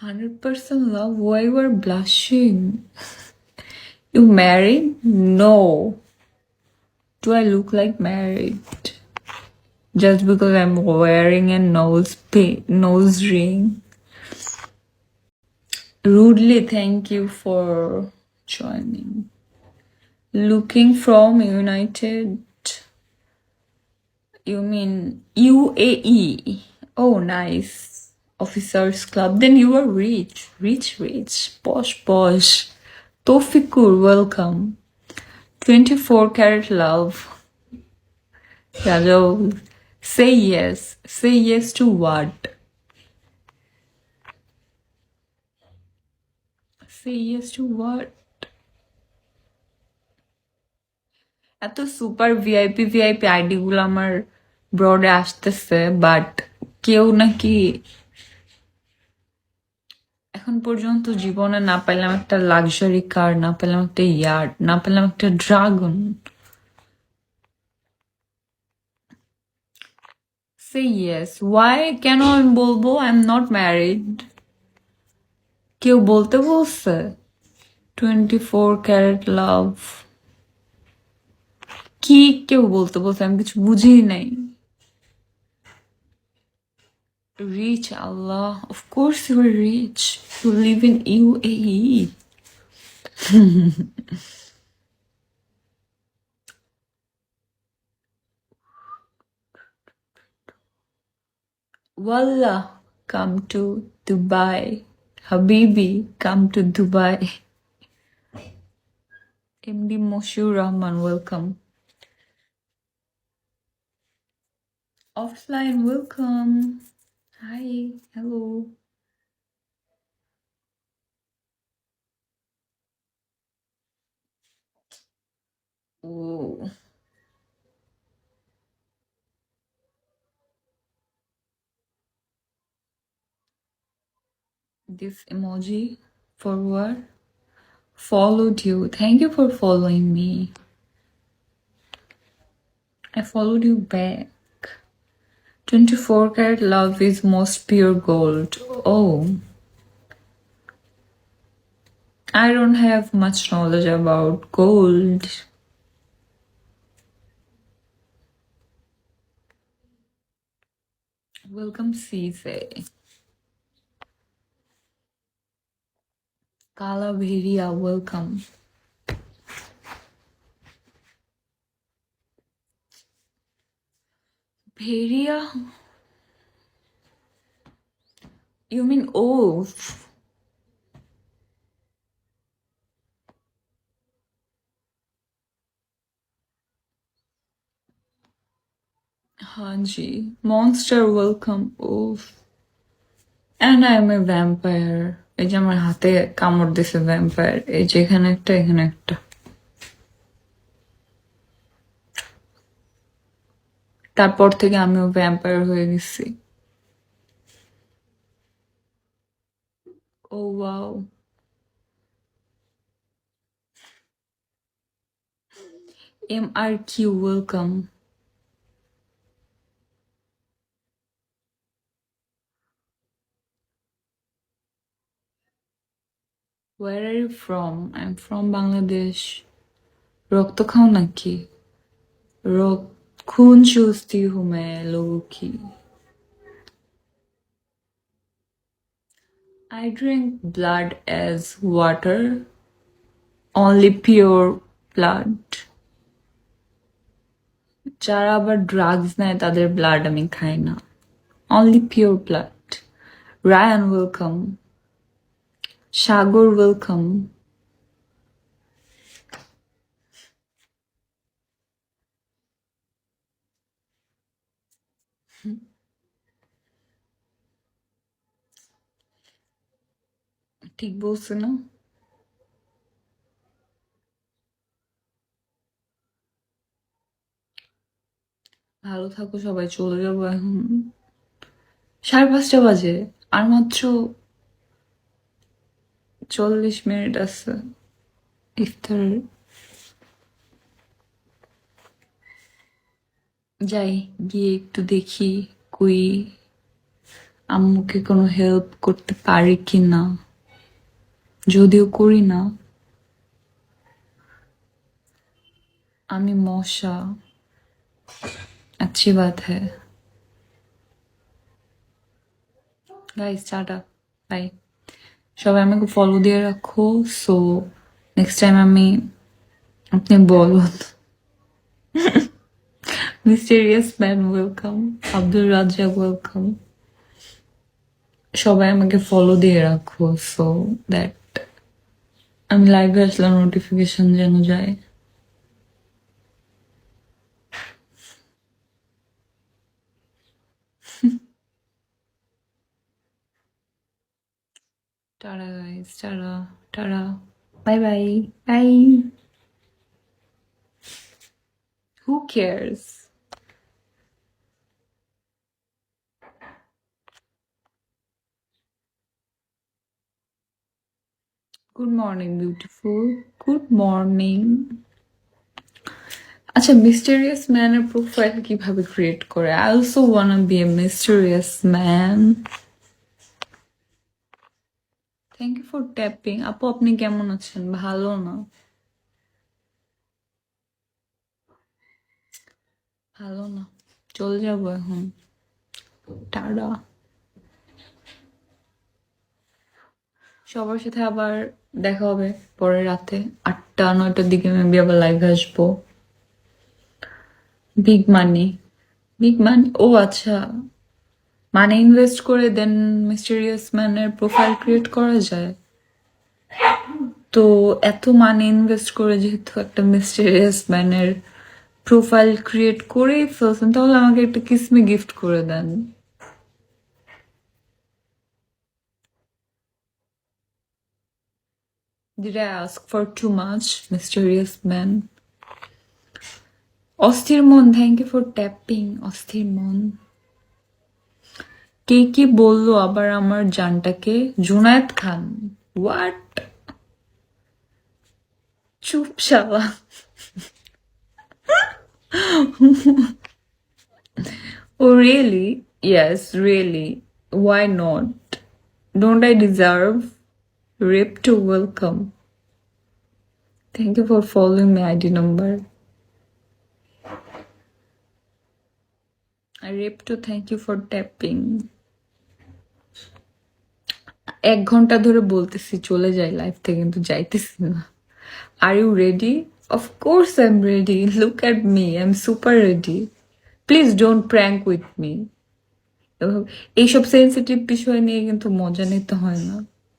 100% love? Why you are blushing? You married? No. Do I look like married? Just because I'm wearing a nose ring. Rudely, thank you for joining. Looking from United. You mean UAE? Oh, nice. Officers Club. Then you are rich. Rich. Posh. Tofikur, welcome. 24 karat love. Hello. Say yes. Say yes to what? Say yes to what? এত super VIP ID গুলো আমার ব্রডে আসতেছে, but কেউ নাকি এখন পর্যন্ত জীবনে না পেলাম একটা লাক্সারি কার, না পেলাম একটা ইয়ার্ড, না পেলাম একটা ড্রাগন। সে ইয়েস, ওয়াই? কেন আমি বলবো আই এম নট ম্যারিড? কেউ বলতে বলছে 24 ক্যারেট লাভ? কি কেউ বলতে বলছে? আমি কিছু বুঝি নাই। Rich, Allah. Of course you are rich. You live in UAE. Wallah, come to Dubai. Habibi, come to Dubai. MD Moshur Rahman, welcome. Offline, welcome. Hi, hello. Oh. This emoji for what? Followed you. Thank you for following me. I followed you back. 24 karat love is most pure gold. Oh. I don't have much knowledge about gold. Welcome, Cise. Kala Bheria, welcome. Bheria? You mean oaf? Hanji. Monster, welcome. Oof. And I am a vampire. এই যে আমার হাতে কামড় দিছে vampire, এই যে এখানে একটা, এখানে একটা। তারপর থেকে আমিও ভ্যাম্পায়ার হয়ে গেছি। Oh wow. MRQ, welcome. Where are you from? I'm from Bangladesh. রক্ত খাও নাকি? खून चूसती हूँ मैं लोगों की। I drink blood as water. Only pure blood. যারা আবার ড্রাগস নেয় তাদের ব্লাড আমি খাই না। Only pure blood. Ryan, welcome. Shagor, welcome. ঠিক বলছে না? ভালো থাকো সবাই, চলে যাবো এখন। 5:30 বাজে, আর মাত্র 40 মিনিট আছে ইফতার। যাই, গিয়ে একটু দেখি কই আম্মুকে কোনো হেল্প করতে পারি কি না, যদিও করি না। আমি মশা, अच्छी बात है। Guys tata, bye. সবাই আমাকে ফলো দিয়ে রাখো। সো নেক্সট টাইম আপনি বলুন। Mysterious man welcome, Abdul Razzak welcome. সবাই আমাকে ফলো দিয়ে রাখো, সো দ্যাট আমি লাইভে আসলে নোটিফিকেশন যেন যায়। Tata guys, tata tata, bye bye bye. Who cares? Good morning beautiful, good morning. আচ্ছা, মিস্টেরিয়াস ম্যানের প্রোফাইল কিভাবে ক্রিয়েট করে? I also wanna be a mysterious man. Thank you for tapping. আপু আপনি কেমন আছেন? ভালো না? ভালো না, চলে যাবো এখন, টাটা। সবার সাথে আবার দেখা হবে পরে রাতে 8টা-9টার দিকে মেবি আবার লাইভে আসবো। বিগ মানি, বিগ মানি, ও আচ্ছা, মানি ইনভেস্ট করে দেন মিস্টেরিয়াস ম্যানের প্রোফাইল ক্রিয়েট করা যায়। তো এত মানি ইনভেস্ট করে যেহেতু একটা মিস্টেরিয়াস ম্যানের প্রোফাইল ক্রিয়েট করেই ফেলছেন, তাহলে আমাকে একটা কিসমি গিফট করে দেন। Did I ask for too much, mysterious man? অস্থির মন, থ্যাংক ইউ ফর ট্যাপিং। অস্থির মন কে কি বললো আবার আমার জানটাকে? জুনায়েদ খান, হোয়াট? চুপ শালা। Oh really? Yes, really. Why not? Don't I deserve? Rip to welcome. Thank you for following my ID number. I rip to thank you for tapping. 1 ঘন্টা ধরে বলতেছি চলে যাই লাইফ থেকে, কিন্তু যাইতেছি না। Are you ready? Of course I'm ready. Look at me. I'm super ready. Please don't prank with me. এইসব সেন্সিটিভ বিষয় নিয়ে কিন্তু মজা নিতে হয় না।